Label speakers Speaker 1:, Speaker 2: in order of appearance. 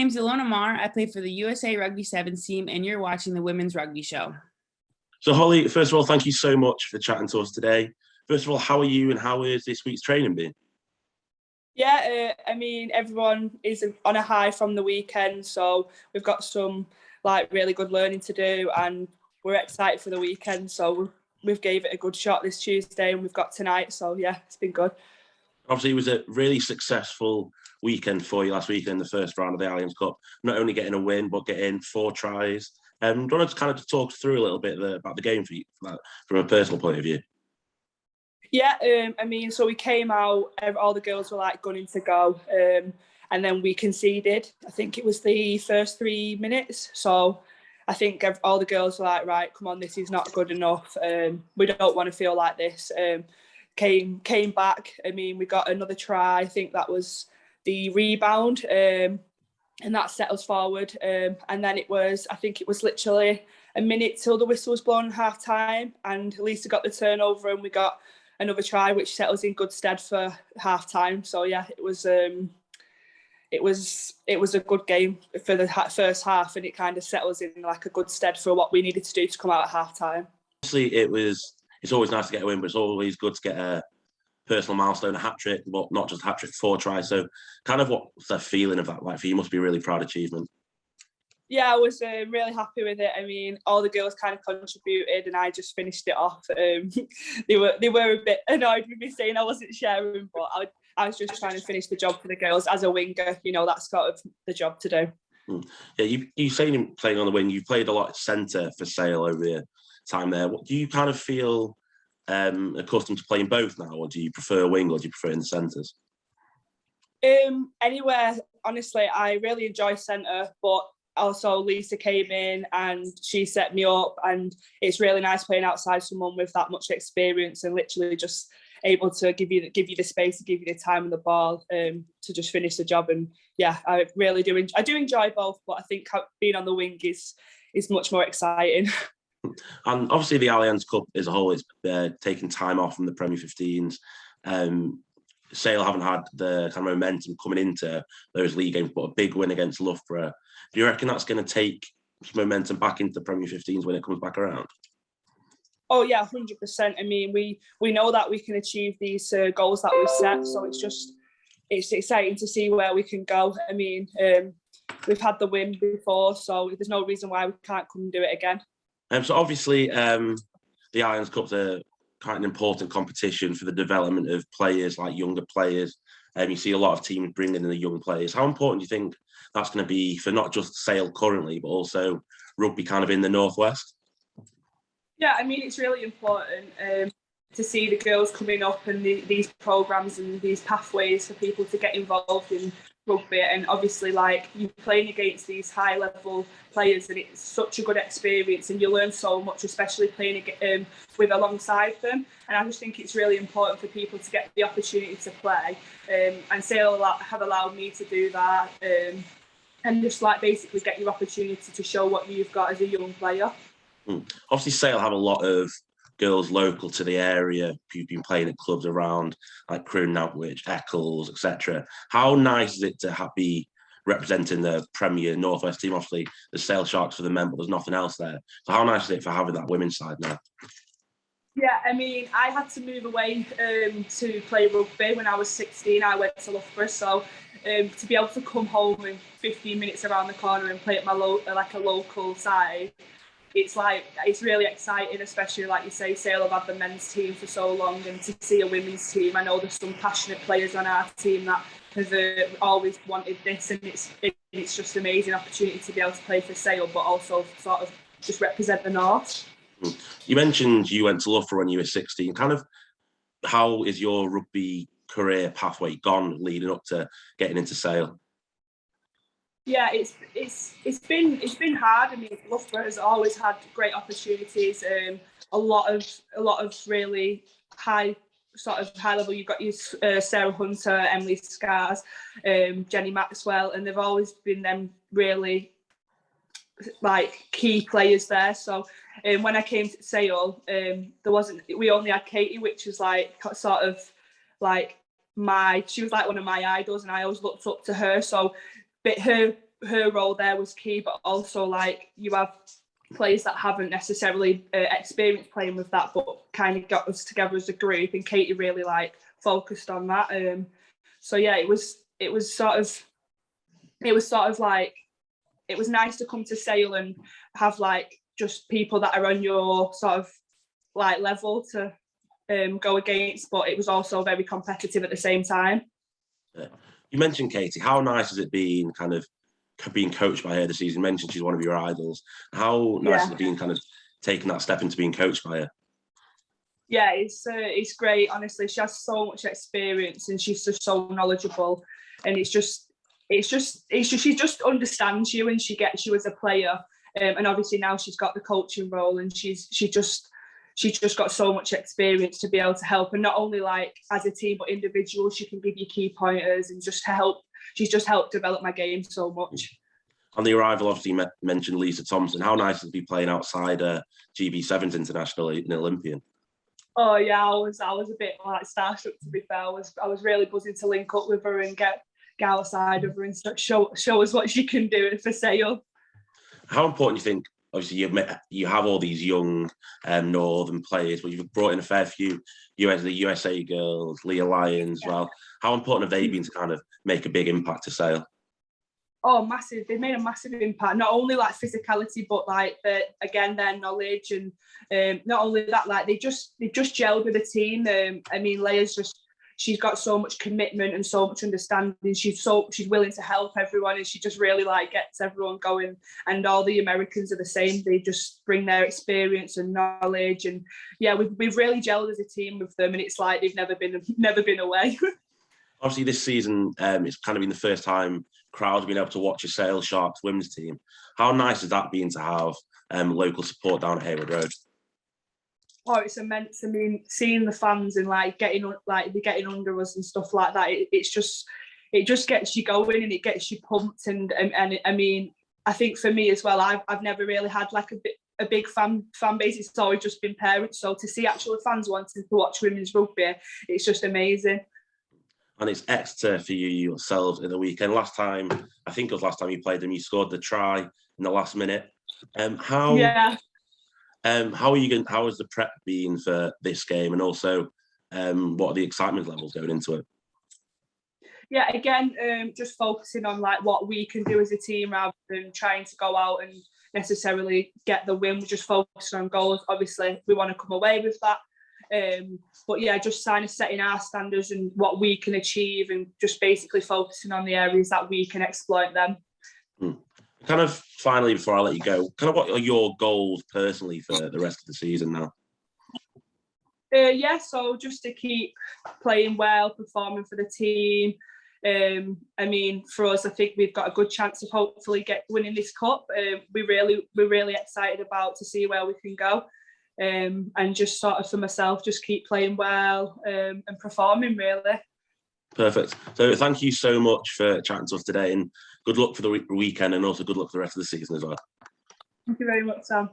Speaker 1: name's Ilona Marr. I play for the USA Rugby Sevens team, and you're watching the Women's Rugby Show.
Speaker 2: So, Holly, first of all, thank you so much for chatting to us today. First of all, how are you and how is this week's training been?
Speaker 3: Yeah, everyone is on a high from the weekend, so we've got some really good learning to do, and we're excited for the weekend. So we've gave it a good shot this Tuesday, and we've got tonight. So yeah, it's been good.
Speaker 2: Obviously, it was a really successful weekend for you last weekend, the first round of the Allianz Cup. Not only getting a win, but getting 4 tries. Do you want to kind of talk through a little bit about the game for you, from a personal point of view?
Speaker 3: Yeah, so we came out, all the girls were gunning to go, and then we conceded. I think it was the first 3 minutes. So I think all the girls were like, right, come on, this is not good enough. We don't want to feel like this. Came back. We got another try. I think that was the rebound, and that set us forward. And then I think it was literally a minute till the whistle was blown half time, and Lisa got the turnover, and we got another try, which set us in good stead for half time. So yeah, it was a good game for the first half, and it kind of set us in a good stead for what we needed to do to come out at half time.
Speaker 2: Obviously, it's always nice to get a win, but it's always good to get a personal milestone, a hat-trick, but not just a hat-trick, 4 tries. So kind of what's the feeling of that like for you? Must be a really proud achievement.
Speaker 3: Yeah, I was really happy with it. All the girls kind of contributed, and I just finished it off. They were a bit annoyed with me saying I wasn't sharing, but I was just trying to finish the job for the girls as a winger. That's sort of the job to do.
Speaker 2: Yeah, you saying playing on the wing, you've played a lot at centre for Sale over your time there. What do you kind of feel accustomed to playing both now, or do you prefer wing, or do you prefer in the centres?
Speaker 3: Anywhere, honestly. I really enjoy centre, but also Lisa came in and she set me up, and it's really nice playing outside someone with that much experience and literally just able to give you the space, to give you the time and the ball to just finish the job. And yeah, I really do. I do enjoy both, but I think being on the wing is much more exciting.
Speaker 2: And obviously, the Allianz Cup as a whole is taking time off from the Premier 15s. Sale haven't had the kind of momentum coming into those league games, but a big win against Loughborough. Do you reckon that's going to take some momentum back into the Premier 15s when it comes back around?
Speaker 3: Oh yeah, 100%. We know that we can achieve these goals that we set, so it's exciting to see where we can go. We've had the win before, so there's no reason why we can't come and do it again.
Speaker 2: So obviously, the Allianz Cup's quite an important competition for the development of players, like younger players. You see a lot of teams bringing in the young players. How important do you think that's going to be for not just Sale currently, but also rugby kind of in the Northwest?
Speaker 3: Yeah, it's really important to see the girls coming up and these programmes and these pathways for people to get involved in rugby. And obviously, you're playing against these high-level players, and it's such a good experience, and you learn so much, especially playing with alongside them. And I just think it's really important for people to get the opportunity to play. And Sale have allowed me to do that, and just basically get your opportunity to show what you've got as a young player.
Speaker 2: Obviously, Sale have a lot of girls local to the area who've been playing at clubs around, like Crewe, Nantwich, Eccles, etc. How nice is it to be representing the Premier Northwest team? Obviously, the Sale Sharks for the men, but there's nothing else there. So how nice is it for having that women's side now?
Speaker 3: Yeah, I had to move away to play rugby when I was 16. I went to Loughborough, so to be able to come home in 15 minutes around the corner and play at my a local side, it's really exciting, especially like you say, Sale have had the men's team for so long, and to see a women's team. I know there's some passionate players on our team that have always wanted this, and it's just an amazing opportunity to be able to play for Sale, but also sort of just represent the North.
Speaker 2: You mentioned you went to Loughborough when you were 16. Kind of, how is your rugby career pathway gone leading up to getting into Sale?
Speaker 3: Yeah, it's been hard. Loughborough has always had great opportunities. A lot of really high level. You've got your Sarah Hunter, Emily Scars, Jenny Maxwell, and they've always been them really key players there. So when I came to Sale, we only had Katy, which was she was one of my idols, and I always looked up to her. So but her her role there was key, but also like you have players that haven't necessarily experienced playing with that, but kind of got us together as a group, and Katy really like focused on that. So yeah, it was sort of like, it was nice to come to Sale and have like just people that are on your sort of like level to go against, but it was also very competitive at the same time.
Speaker 2: You mentioned Katy. How nice has it been kind of being coached by her this season? You mentioned she's one of your idols. How nice has it been kind of taking that step into being coached by her?
Speaker 3: Yeah, it's great. Honestly, she has so much experience and she's just so knowledgeable, and she just understands you and she gets you as a player. And obviously now she's got the coaching role, and she's just got so much experience to be able to help, and not only like as a team but individual. She can give you key pointers and just help. She's just helped develop my game so much.
Speaker 2: On the arrival, obviously you mentioned Lisa Thomson. How nice is it to be playing outside GB7's international in Olympian?
Speaker 3: Oh yeah, I was a bit like starstruck, to be fair. I was really buzzing to link up with her and get outside of her and show us what she can do for Sale.
Speaker 2: How important do you think? Obviously, you have all these young northern players, but you've brought in a fair few the USA girls, Leah Lyons as well. How important have they been to kind of make a big impact to Sale?
Speaker 3: Oh, massive! They've made a massive impact. Not only like physicality, but like their knowledge, and not only that, like they've just gelled with the team. I mean, she's got so much commitment and so much understanding. She's willing to help everyone, and she just really like gets everyone going. And all the Americans are the same. They just bring their experience and knowledge, and yeah, we've really gelled as a team with them, and it's like they've never been away.
Speaker 2: Obviously, this season it's kind of been the first time crowds have been able to watch a Sale Sharks women's team. How nice has that been to have local support down at Hayward Road?
Speaker 3: Oh, it's immense. I mean, seeing the fans and like getting under us and stuff like that, it just gets you going and it gets you pumped. And I mean, I think for me as well, I've never really had like a big fan base. It's always just been parents. So to see actual fans wanting to watch women's rugby, it's just amazing.
Speaker 2: And it's Exeter for you yourselves in the weekend. I think it was last time you played them, you scored the try in the last minute. How has the prep been for this game, and also what are the excitement levels going into it?
Speaker 3: Yeah, again, just focusing on like what we can do as a team rather than trying to go out and necessarily get the win. We're just focusing on goals. Obviously, we want to come away with that. But yeah, just setting our standards and what we can achieve, and just basically focusing on the areas that we can exploit them.
Speaker 2: Kind of finally, before I let you go, kind of what are your goals personally for the rest of the season now?
Speaker 3: Yeah, so just to keep playing well, performing for the team. I mean, for us, I think we've got a good chance of hopefully winning this cup. We're really excited to see where we can go. And just sort of for myself, just keep playing well and performing really.
Speaker 2: Perfect. So thank you so much for chatting to us today, and good luck for the weekend, and also good luck for the rest of the season as well.
Speaker 3: Thank you very much, Sam.